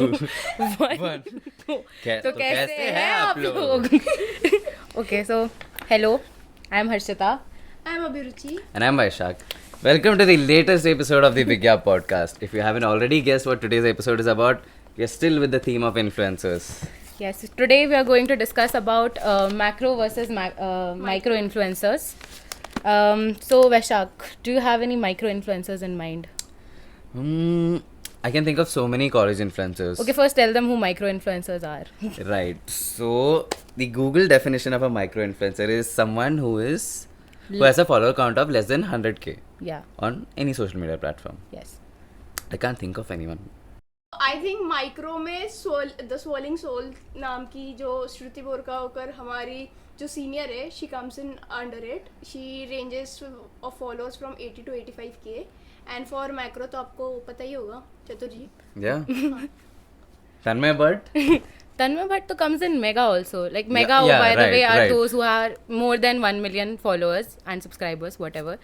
One. तो कैसे हैं आप लोग? Okay, so hello, I'm Harshita. I'm Abhiruchi. And I'm Vaishak. Welcome to the latest episode of the Vigya podcast. If you haven't already guessed what today's episode is about, we're still with the theme of influencers. Yes, today we are going to discuss about macro versus micro influencers. So Vaishak, do you have any micro influencers in mind? I can think of so many college influencers. Okay, first tell them who micro influencers are. Right. So the Google definition of a micro influencer is someone who has a follower count of less than 100k Yeah. on any social media platform. Yes. I can't think of anyone. I think micro में the soling soul नाम की जो श्रुति बोरका होकर हमारी जो senior है she comes in under it she ranges of followers from 80 to 85k and for macro तो आपको पता ही होगा चतुर जी. Yeah. Tanmay Bhatt. Tanmay Bhatt to comes in mega also. Like mega, Yeah, by the right, way, are right. those who are more than 1 million followers and subscribers, whatever.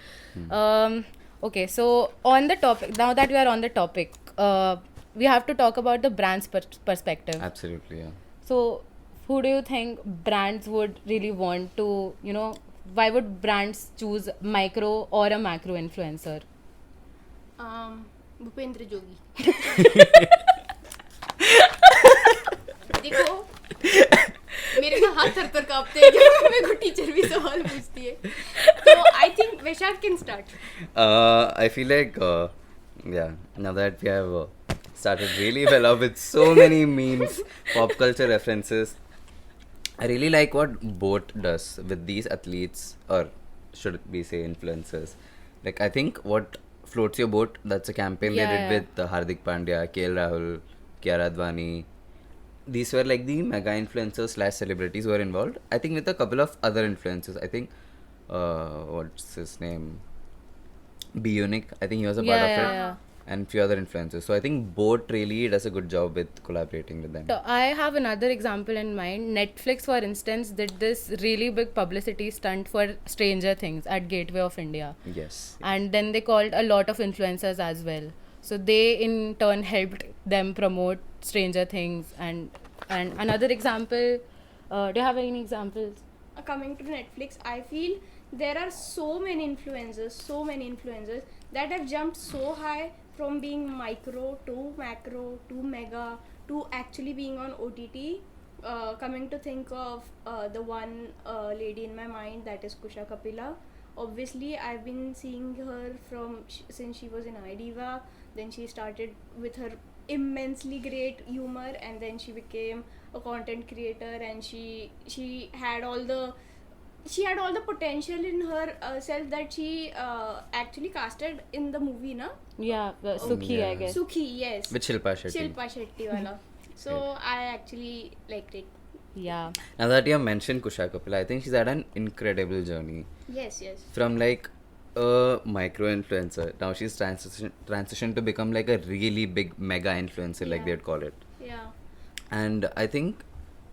Okay, so on the topic, now that we are on the topic, we have to talk about the brand's perspective. Absolutely, yeah. So, who do you think brands would really want to, why would brands choose micro or a macro influencer? Bhupendra जोगी. देखो मेरे का हाथ थर-थर कांपते हैं जब मेरे को teacher भी सवाल पूछती है. तो I think Vaishakh can start. I feel like, yeah, now that we have started really well off with so many memes, pop culture references, I really like what Boat does with these athletes, or should we say influencers. Like, I think what floats your boat, that's a campaign they did with Hardik Pandya, KL Rahul, Kiara Advani. These were like the mega influencers / celebrities who were involved. I think with a couple of other influencers. I think, what's his name? B Unique. I think he was a part of it. Yeah. And few other influencers. So I think Boat really does a good job with collaborating with them. So I have another example in mind. Netflix, for instance, did this really big publicity stunt for Stranger Things at Gateway of India. Yes. And then they called a lot of influencers as well. So they in turn helped them promote Stranger Things. And another example, do you have any examples? Coming to Netflix, I feel there are so many influencers that have jumped so high from being micro to macro to mega to actually being on OTT. Coming to think of the one lady in my mind, that is Kusha Kapila. Obviously, I've been seeing her since she was in iDiva. Then she started with her immensely great humor, and then she became a content creator, and she had all the potential in her self that she actually casted in the movie, na? Yeah, Sukhi, yeah. I guess. Sukhi, yes. With Shilpa Shetty. Shilpa Shetty wala. So I actually liked it. Yeah. Now that you have mentioned Kusha Kapila, I think she's had an incredible journey. Yes. From like a micro influencer, now she's transitioned to become like a really big mega influencer, like Yeah. they'd call it. Yeah. And I think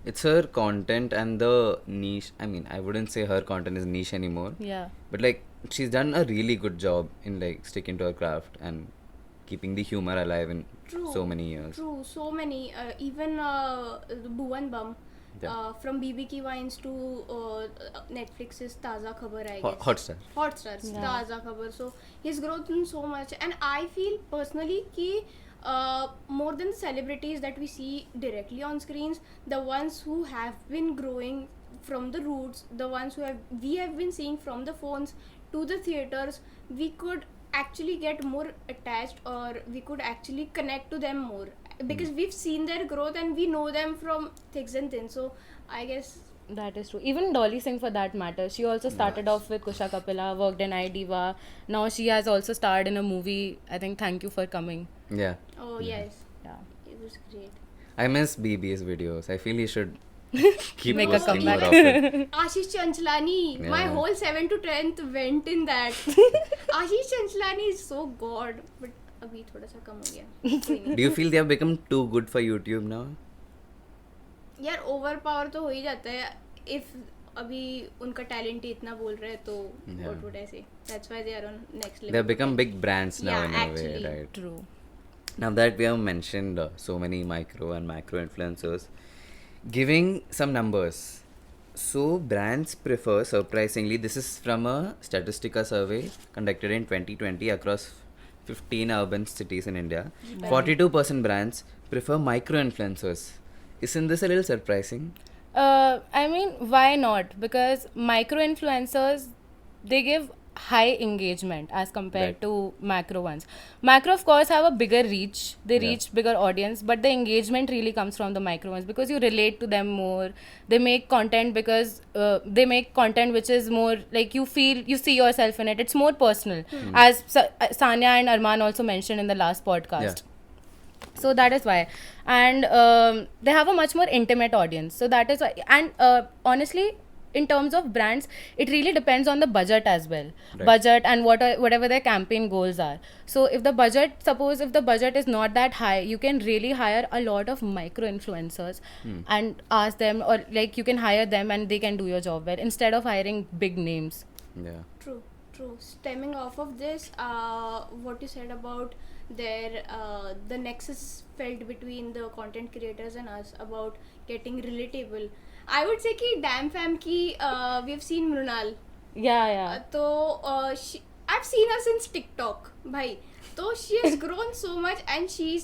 it's her content and the niche. I mean, I wouldn't say her content is niche anymore, Yeah. but like she's done a really good job in like sticking to her craft and keeping the humor alive in True. so many years. True. So many. Even Bhuvan Bam. Yeah. From BB Ki Vines to Netflix's Taza Khabar, I guess. Hotstar. Yeah. Taza Khabar. So he's grown so much, and I feel personally ki more than the celebrities that we see directly on screens, the ones who have been growing from the roots, the ones we have been seeing from the phones to the theaters, we could actually get more attached, or we could actually connect to them more, because we've seen their growth and we know them from thicks and thin. So I guess That is true. Even Dolly Singh, for that matter, she also started off with Kusha Kapila, worked in iDiva. Now she has also starred in a movie. I think Thank You for Coming. Yeah. yes, Yeah. it was great. I miss BB's videos. I feel he should keep Make a posting more comeback. often. Ashish Chanchlani, my Yeah. whole 7th to 10th went in that. Ashish Chanchlani is so god, but अभी थोड़ा सा कम हो गया. कोई नहीं. Do you feel they have become too good for YouTube now? यार over power तो हो ही जाता है. इफ अभी उनका टैलेंट ही इतना बोल रहे हैं तो Yeah. what would I say? That's why they are on next level. They have become big brands now Yeah, in a way, actually. right? True. Now that we have mentioned so many micro and macro influencers, giving some numbers. So brands prefer, surprisingly, this is from a Statistica survey conducted in 2020 across 15 urban cities in India. 42% brands prefer micro influencers. Isn't this a little surprising? I mean, why not? Because micro influencers, they give high engagement as compared Right. to macro ones. Macro, of course, have a bigger reach. They Yeah. reach bigger audience, but the engagement really comes from the micro ones because you relate to them more. They make content because they make content which is more like you feel, you see yourself in it. It's more personal, as Sanya and Arman also mentioned in the last podcast. So that is why. And they have a much more intimate audience, so that is why. And honestly, in terms of brands, it really depends on the budget as well. Right. Budget and whatever their campaign goals are. So if the budget, suppose if the budget is not that high, you can really hire a lot of micro influencers and ask them, or like you can hire them and they can do your job well instead of hiring big names. Yeah. True, true. Stemming off of this, what you said about the nexus felt between the content creators and us about getting relatable. I would say कि Damn Fam की we've seen Mrunal. Yeah. तो I've seen her since TikTok, भाई. So she has grown so much, and she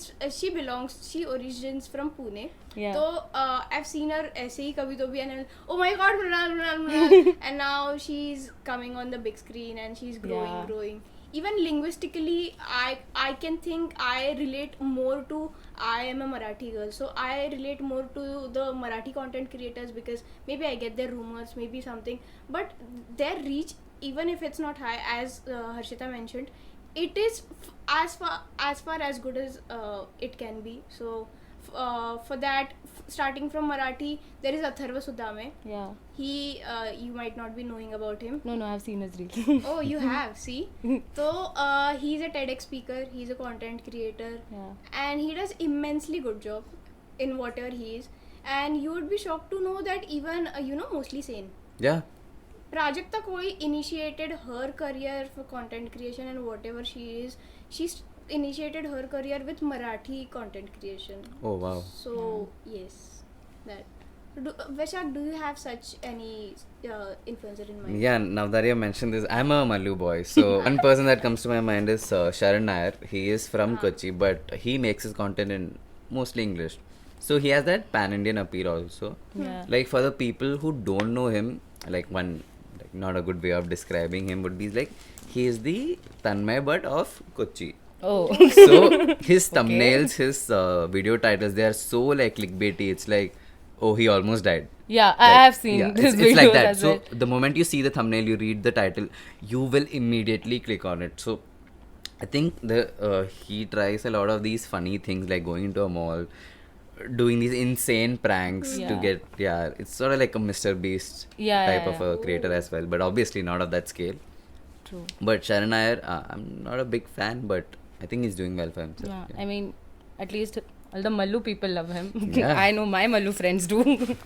origins from Pune. Yeah. So I've seen her ऐसे ही कभी तो भी, and oh my god, Mrunal, and now she's coming on the big screen and she's growing. Even linguistically, I can think I relate more to, I am a Marathi girl, so I relate more to the Marathi content creators because maybe I get their rumors, maybe something, but their reach, even if it's not high, as Harshita mentioned, it is as far as good as it can be. So for that, starting from Marathi, there is Atharva Sudhame. Yeah. He, you might not be knowing about him. No, I've seen his reel. Oh, you have, see? So he's a TEDx speaker, he's a content creator, and he does immensely good job in whatever he is. And you would be shocked to know that even mostly sane. Yeah. Prajakta Koi initiated her career for content creation, and whatever she's initiated her career with Marathi content creation. Oh wow. So yes, that. Vaishak, do you have such any influencer in mind? Yeah, now that you mentioned this, I'm a Mallu boy. So one person that comes to my mind is Sharan Nair. He is from Kochi, but he makes his content in mostly English. So he has that pan-Indian appeal also. Yeah. Like for the people who don't know him, not a good way of describing him would be like, he is the Tanmay Bhatt of Kochi. Oh. So his thumbnails, his video titles, they are so like clickbaity. It's like, oh, he almost died. Yeah, I have seen this it's like videos that. as So well. the moment you see the thumbnail, you read the title, you will immediately click on it. So I think he tries a lot of these funny things like going into a mall, doing these insane pranks to get it's sort of like a Mr. Beast type of a creator as well, but obviously not of that scale. True. But Sharan Nair, I'm not a big fan, but I think he's doing well for himself. Yeah, I mean, at least all the Mallu people love him. Yeah. I know my Mallu friends do.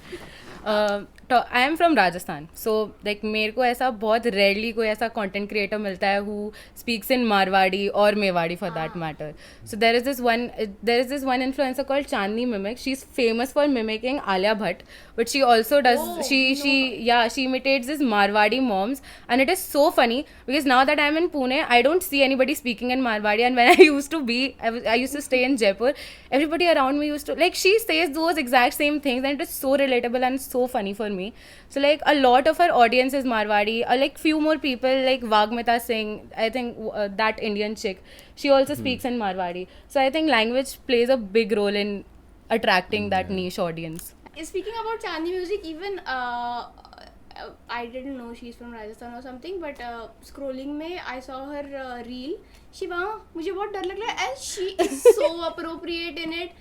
I am from Rajasthan, so like मेरे को ऐसा बहुत rarely कोई ऐसा content creator मिलता है who speaks in Marwadi or Mewadi for that matter. So there is this one influencer called Chandni Mimic. She's famous for mimicking Alia Bhatt, but she also does she imitates this Marwadi moms, and it is so funny because now that I'm in Pune, I don't see anybody speaking in Marwadi, and when I used to stay in Jaipur, everybody around me used to like, she says those exact same things, and it is so relatable and so funny for me. So like a lot of her audience is Marwadi, like few more people like Vagmita Singh, I think that Indian chick, she also speaks in Marwadi. So I think language plays a big role in attracting that niche audience. Speaking about Chandni music, even I didn't know she's from Rajasthan or something, but scrolling में I saw her reel. She वहाँ मुझे बहुत डर लग रहा है, and she is so appropriate in it,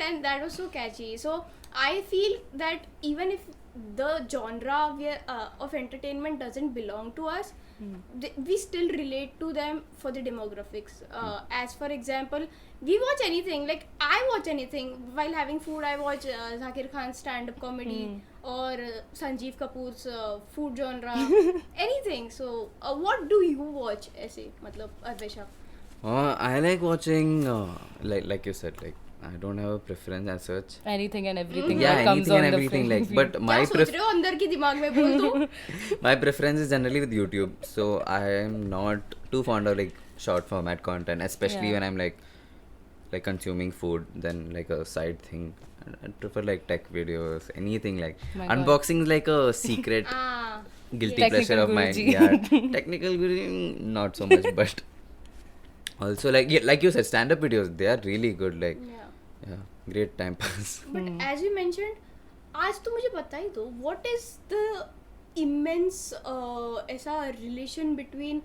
and that was so catchy. So I feel that even if the genre of entertainment doesn't belong to us, we still relate to them for the demographics. As for example, we watch anything, like I watch anything while having food. I watch Zakir Khan's stand-up comedy or Sanjeev Kapoor's food genre, anything. So what do you watch ऐसे, मतलब Vaishak? I like watching, like you said, like I don't have a preference as such. Anything and everything Yeah, that comes anything on and the everything. frame Like, feed. but क्या my सोच रहे हो अंदर की दिमाग में बोल दो. my preference is generally with YouTube. So I am not too fond of like short format content, especially Yeah. when I'm like consuming food. Then like a side thing. I prefer like tech videos, anything like My God. unboxing is like a secret Ah, guilty yes. pleasure Technical of mine. Guruji. Yeah, technical Guruji, not so much, but also like yeah, like you said, stand-up videos they are really good. Like Yeah. yeah, great time pass. But as you mentioned, आज तो मुझे बता ही दो what is the immense ऐसा relation between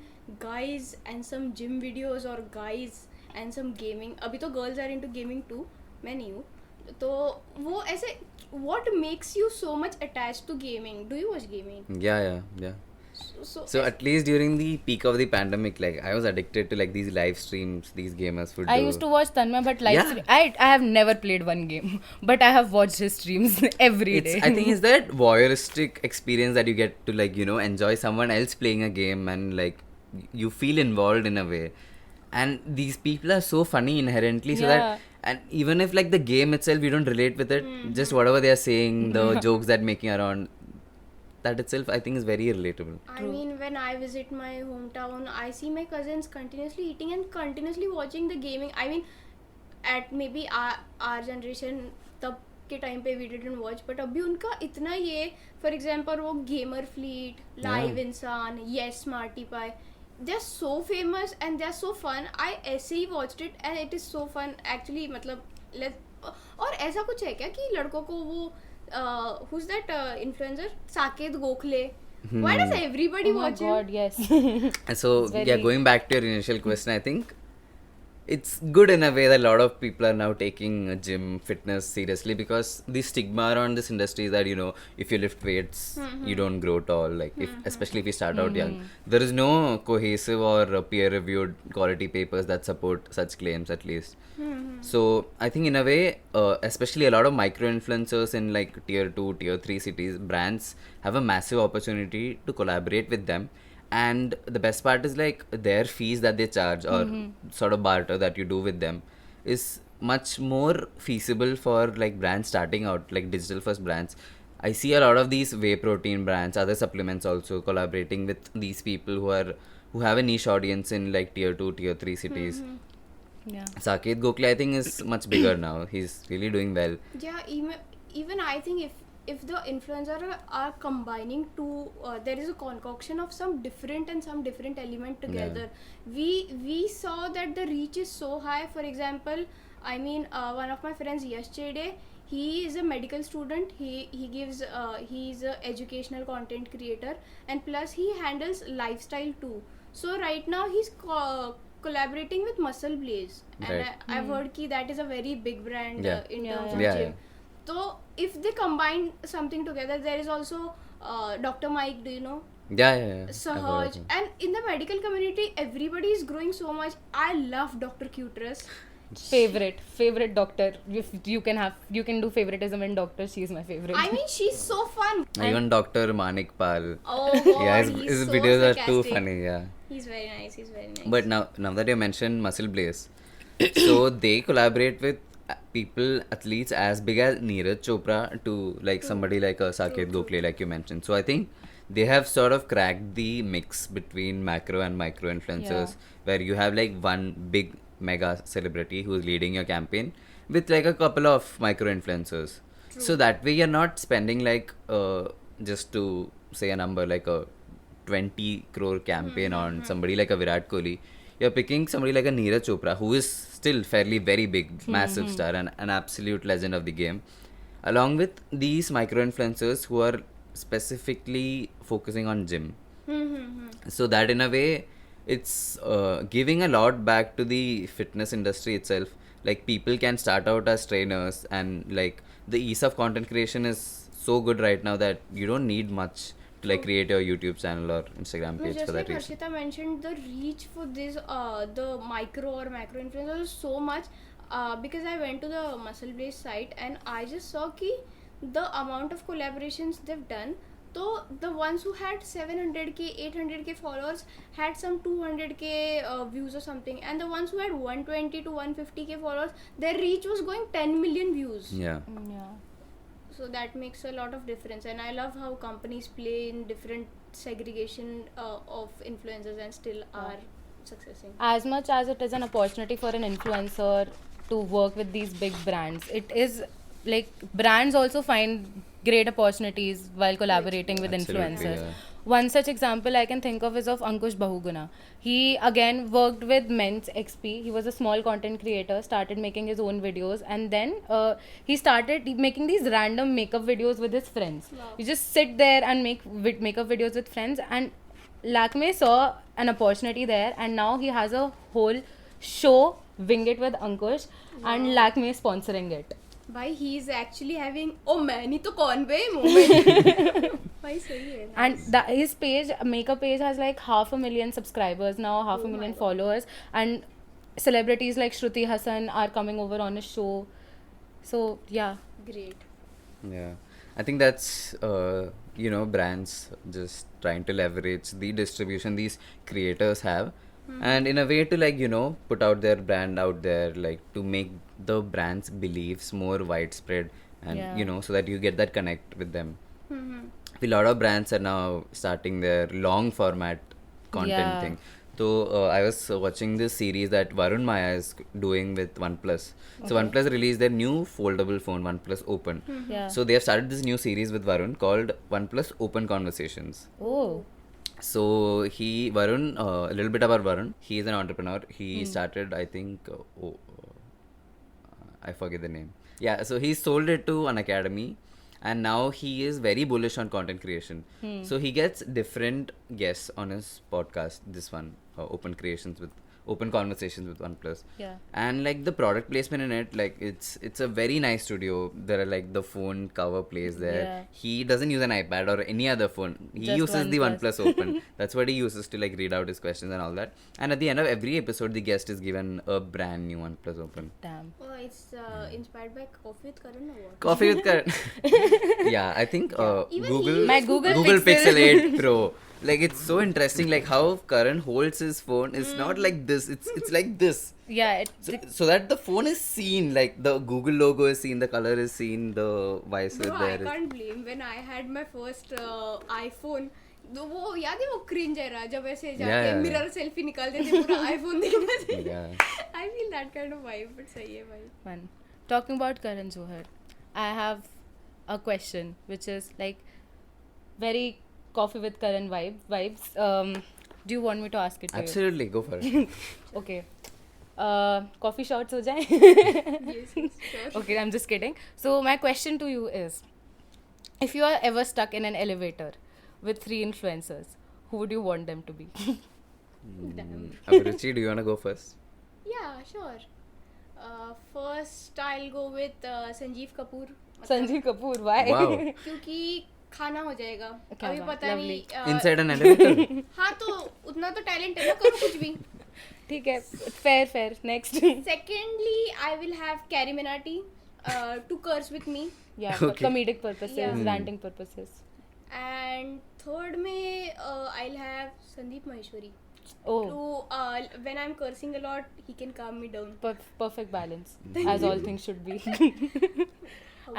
guys and some gym videos or guys and some gaming. अभी तो girls are into gaming too, मैं नहीं हूँ. तो वो ऐसे what makes you so much attached to gaming? Do you watch gaming? Yeah. So So at least during the peak of the pandemic, like I was addicted to like these live streams these gamers would do. I used to watch Tanmay, but live Yeah. stream. I have never played one game, but I have watched his streams every day. I think it's that voyeuristic experience that you get to like enjoy someone else playing a game and like you feel involved in a way. And these people are so funny inherently, so Yeah. that and even if like the game itself you don't relate with it, just whatever they are saying, the jokes that making around, that itself I think is very relatable. I mean, when I visit my hometown, I see my cousins continuously eating and continuously watching the gaming. I mean, at maybe our generation तब के time पे we didn't watch, but अभी उनका इतना ये, for example वो gamer fleet, live इंसान, yes smarty pie, they are so famous and they are so fun. I ऐसे ही watched it and it is so fun actually. मतलब और ऐसा कुछ है क्या कि लड़कों को वो who's that influencer Saket Gokhale, why does everybody Oh my watch God, him? yes. So It's very- yeah, going back to your initial question, I think it's good in a way that a lot of people are now taking gym fitness seriously, because the stigma around this industry is that if you lift weights you don't grow tall, like if especially if you start out young, there is no cohesive or peer reviewed quality papers that support such claims at least. So I think in a way, especially a lot of micro influencers in like tier 2 tier 3 cities, brands have a massive opportunity to collaborate with them. And the best part is like their fees that they charge or sort of barter that you do with them is much more feasible for like brands starting out, like digital first brands. I see a lot of these whey protein brands, other supplements also collaborating with these people who have a niche audience in like tier 2 tier 3 cities. Yeah. Saket Gokhale I think is much bigger now. He's really doing well. Yeah, even I think if the influencers are combining two, there is a concoction of some different element together. We saw that the reach is so high. For example, I mean, one of my friends yesterday, he is a medical student. He gives he's a educational content creator, and plus he handles lifestyle too. So right now he's collaborating with Muscle Blaze, and Right. I've heard ki that is a very big brand Yeah. in Yeah, terms yeah. of Yeah, gym. yeah. So if they combine something together, there is also Dr. Mike, do you know? Yeah. I've heard of Sahaj, him. and in the medical community, everybody is growing so much. I love Dr. Cutress. Favorite doctor. If you can do favoritism in doctor, she is my favorite. I mean, she's so fun. Even Dr. Manik Pal. Oh God, Yeah, he's his so videos are too sarcastic. funny, yeah. He's very nice. He's very nice. But now that you mentioned Muscle Blaze, so they collaborate with people, athletes as big as Neeraj Chopra to like somebody like a Saket Gokhale, like you mentioned. So I think they have sort of cracked the mix between macro and micro influencers, where you have like one big mega celebrity who's leading your campaign with like a couple of micro influencers. So that way you're not spending like just to say a number like a 20 crore campaign on somebody like a Virat Kohli. You're picking somebody like a Neeraj Chopra, who is still fairly very big, massive star and an absolute legend of the game, along with these micro influencers who are specifically focusing on gym. So that in a way, it's giving a lot back to the fitness industry itself. Like people can start out as trainers, and like the ease of content creation is so good right now that you don't need much to like create your YouTube channel or Instagram No, page just for like that reason. Harshita mentioned, the reach for this, the micro or macro influencers is so much. Because I went to the Muscle Blaze site and I just saw ki the amount of collaborations they've done. So the ones who had 700k, 800k followers had some 200k views or something, and the ones who had 120 to 150k followers, their reach was going 10 million views. Yeah. Yeah. So that makes a lot of difference, and I love how companies play in different segregation of influencers and still are successing. As much as it is an opportunity for an influencer to work with these big brands, it is like brands also find great opportunities while collaborating with Absolutely, influencers. yeah. One such example I can think of is of Ankush Bahuguna. He again worked with Men's XP. He was a small content creator, started making his own videos, and then he started making these random makeup videos with his friends. Wow. You just sit there and make makeup videos with friends, and Lakme saw an opportunity there, and now he has a whole show, Wing It with Ankush, and Lakme is sponsoring it. Bhai, he is actually having oh man ही तो कौन बे moment. भाई सही है. And his page, makeup page, has like 500,000 subscribers now, 500,000 followers, and celebrities like Shruti Hassan are coming over on his show. So yeah, Great. Yeah, I think that's brands just trying to leverage the distribution these creators have, and in a way to put out their brand out there, like to make the brand's beliefs more widespread, and Yeah. so that you get that connect with them. Mm-hmm. A lot of brands are now starting their long format content Yeah. thing. So I was watching this series that Varun Maya is doing with OnePlus. So OnePlus released their new foldable phone, OnePlus Open. yeah. So they have started this new series with Varun called OnePlus Open Conversations. Oh, So Varun, a little bit about Varun. He is an entrepreneur. He started, I think, I forget the name. Yeah, so he sold it to an academy, and now he is very bullish on content creation. So he gets different guests on his podcast. This one, Open Conversations with OnePlus. yeah. And like the product placement in it, like it's a very nice studio. There are like the phone cover plays there. Yeah. He doesn't use an iPad or any other phone. He Just uses the OnePlus. OnePlus Open. That's what he uses to like read out his questions and all that. And at the end of every episode, the guest is given a brand new OnePlus Open. Damn. Oh, it's inspired by Coffee with Karan or what? Coffee with Karan. Yeah, I think Even Google he- My Google Pixel Pixel 8 Pro. Like it's so interesting, like how Karan holds his phone. It's not like this. It's like this. Yeah, So that the phone is seen, like the Google logo is seen, the color is seen, the vice Bro, is I there. can't blame when I had my first iPhone. तो वो याद है वो cringe era जब ऐसे Yeah, जाके yeah. Mirror selfie निकालते थे पूरा आईफोन दिखना चाहिए. Yeah. I feel that kind of vibe, but सही है भाई. fun. Talking about Karan Johar, I have a question which is like very Coffee with Karan vibes. Do you want me to ask it to Absolutely, go for it. you? Okay. Coffee shots ho jaye? Yes, yes, sure. Okay, I'm just kidding. So my question to you is, if you are ever stuck in an elevator with 3 influencers, who would you want them to be? Damn. Abhiruchi, do you want to go first? Yeah, sure. First I'll go with Sanjeev Kapoor. Sanjeev Kapoor, why? Wow. क्योंकि खाना हो जाएगा. क्या अभी बात, पता lovely. नहीं. Inside an elevator? हाँ तो उतना तो टैलेंट है ना, करो कुछ भी. ठीक है, fair. Next. Secondly, I will have Carrie Minati to curse with me. Yeah, for Okay. comedic purposes, Yeah. ranting purposes. And third में I'll have Sandeep Maheshwari. Oh, To when I'm cursing a lot, he can calm me down. perfect balance, as all things should be.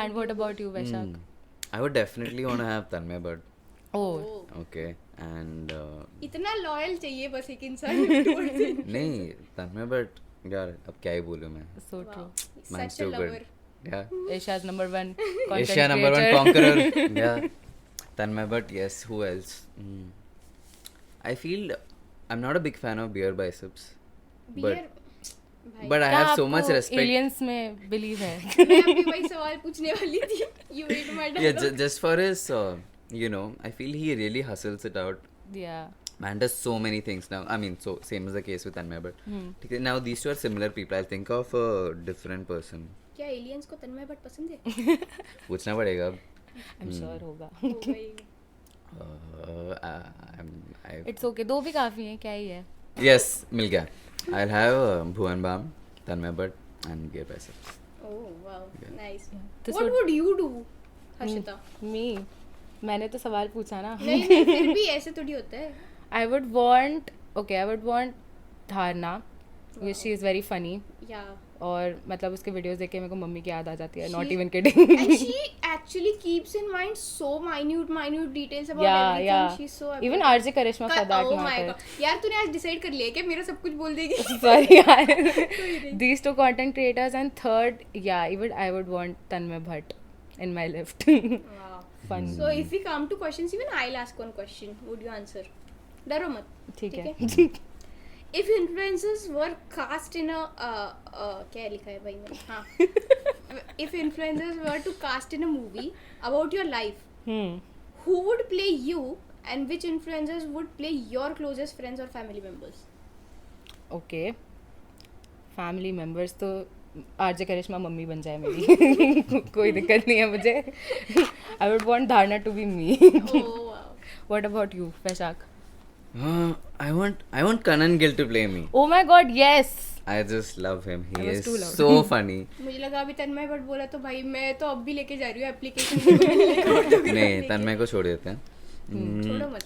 And what about you, Vaishak? I would definitely want to have Tanmay, but Oh, okay. And इतना loyal चाहिए बस एक इंसान towards him. नहीं Tanmay, but यार अब क्या ही बोलूँ मैं. so Wow. true. Mine's Such a too lover. good. Yeah. Asia's number 1 content Asia number 1 creator. conqueror. Yeah. Tanmay, but yes, who else? I feel I'm not a big fan of beer biceps. Beer. भाई. But I क्या have so much आपको respect. aliens में believe है? मैं अभी वही सवाल पूछने वाली थी. You ate my Yeah, dialogue. just for his, I feel he really hustles it out. Yeah. Man does so many things now. I mean, so same as the case with Tanmay, but ठीक है, now these two are similar people. I'll think of a different person. क्या aliens को तन्मय भट्ट पसंद है? पूछना पड़ेगा. I'm sure होगा. ओ भाई. I It's okay. 2 भी काफी हैं, क्या ही है? yes, मिल गया. I'll have Bhuvan Bam, Tanmay Bhatt, and beer biceps. Oh wow, Yeah. nice. This What would you do, Harshita? Me. मैंने तो सवाल पूछा ना. नहीं नहीं फिर भी ऐसे थोड़ी होता है. I would want धारणा because she is very funny. Yeah. और मतलब उसके वीडियोस देख के मेरे को मम्मी की याद आ जाती है. Not She- even kidding. And she actually keeps in mind so minute details about everything. yeah. She's so Even epic. RJ Karishma for that Oh my matter. god. यार तूने आज डिसाइड कर लिया क्या मेरा सब कुछ बोल देगी? Sorry yaar. These two content creators, and third, I would want Tanmay Bhatt in my lift. Wow. Fun. So if we come to questions, even I'll ask one question. Would you answer? डरो मत. ठीक है. If influencers were cast in a क्या लिखा है भाई मैंने? हाँ. If influencers were to cast in a movie about your life, who would play you, and which influencers would play your closest friends or family members? Okay. Family members तो RJ करिश्मा mummy बन जाए मेरी. कोई दिक्कत नहीं है मुझे. I would want Dharna to be me. Oh wow. What about you, Vaishak? I want Kanan Gill to play me. Oh my god, yes. I just love him. He I was is too loud. so funny. मुझे लगा अभी तन्मय but बोला तो भाई मैं तो अब भी लेके जा रही हूँ एप्लीकेशन. नहीं, तन्मय को छोड़ देते हैं. छोड़ो मत.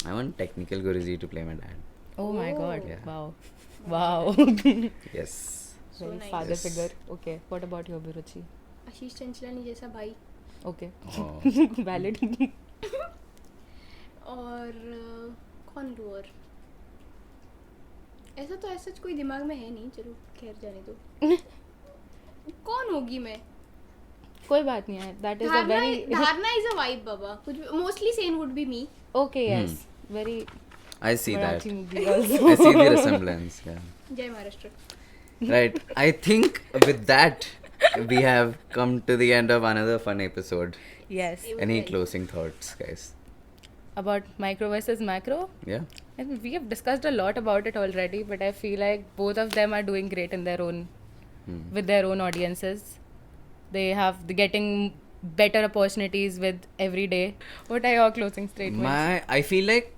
I want technical Guruji to play my dad. Oh my god. Yeah. Wow. Yes. So Very nice. father Yes. figure. Okay. What about your Abhiruchi? आशीष चंचलानी जैसा भाई. Okay. Oh. Valid. और कौन लूँ और ऐसा तो ऐसा कोई दिमाग में है नहीं. चलो खैर जाने दो. कौन होगी मैं? कोई बात नहीं है. That is a very धारणा इज अ वाइब बाबा. कुछ mostly Sen would be me. okay. Yes. Very I see that. Marathi movie also. I see the resemblance. Yeah. जय Maharashtra. Right. I think with that we have come to the end of another fun episode. Yes. Any closing thoughts, guys? About micro versus macro. Yeah. And we have discussed a lot about it already, but I feel like both of them are doing great in their own, with their own audiences. They have getting better opportunities with every day. What are your closing statements? I feel like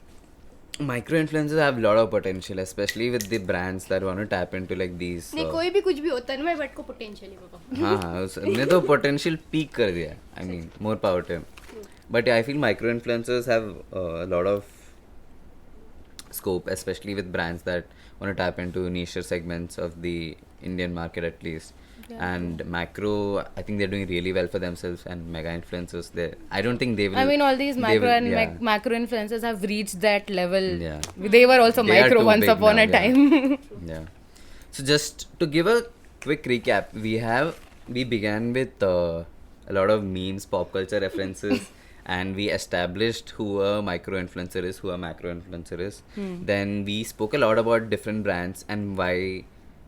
micro influencers have a lot of potential, especially with the brands that want to tap into like these. नहीं कोई भी कुछ भी होता है ना मैं but को पोटेंशियल है बाबा. हाँ उसने तो potential peak कर दिया. I mean, more power to him. But yeah, I feel micro influencers have a lot of scope, especially with brands that want to tap into niche segments of the Indian market at least. Yeah. And macro, I think they're doing really well for themselves. And mega influencers, I don't think they will. I mean, all these they macro will- and yeah. macro influencers have reached that level. Yeah. They were also They are micro too once big upon now, a time. Yeah. So just to give a quick recap, we began with a lot of memes, pop culture references, and we established who a micro influencer is, who a macro influencer is. Then we spoke a lot about different brands and why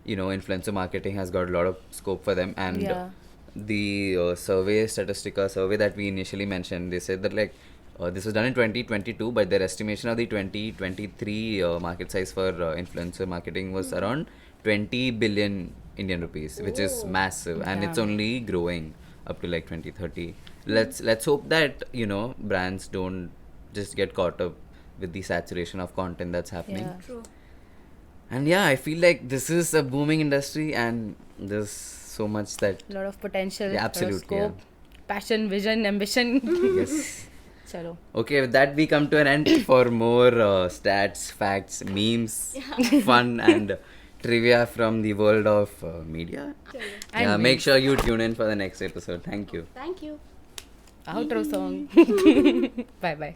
influencer marketing has got a lot of scope for them. And Yeah. the survey that we initially mentioned, they said that like this was done in 2022, but their estimation of the 2023 market size for influencer marketing was around 20 billion Indian rupees, which is massive, and it's Damn. only growing up to like 2030. Let's hope that brands don't just get caught up with the saturation of content that's happening. Yeah. True. And yeah, I feel like this is a booming industry, and there's so much that Lot of potential. Yeah, lot of absolutely, yeah. scope, passion, vision, ambition. yes. Chalo. Okay, with that we come to an end. For more stats, facts, memes, fun, and trivia from the world of media. And Yeah, make memes. sure you tune in for the next episode. Thank you. Thank you. Outro song. Bye bye.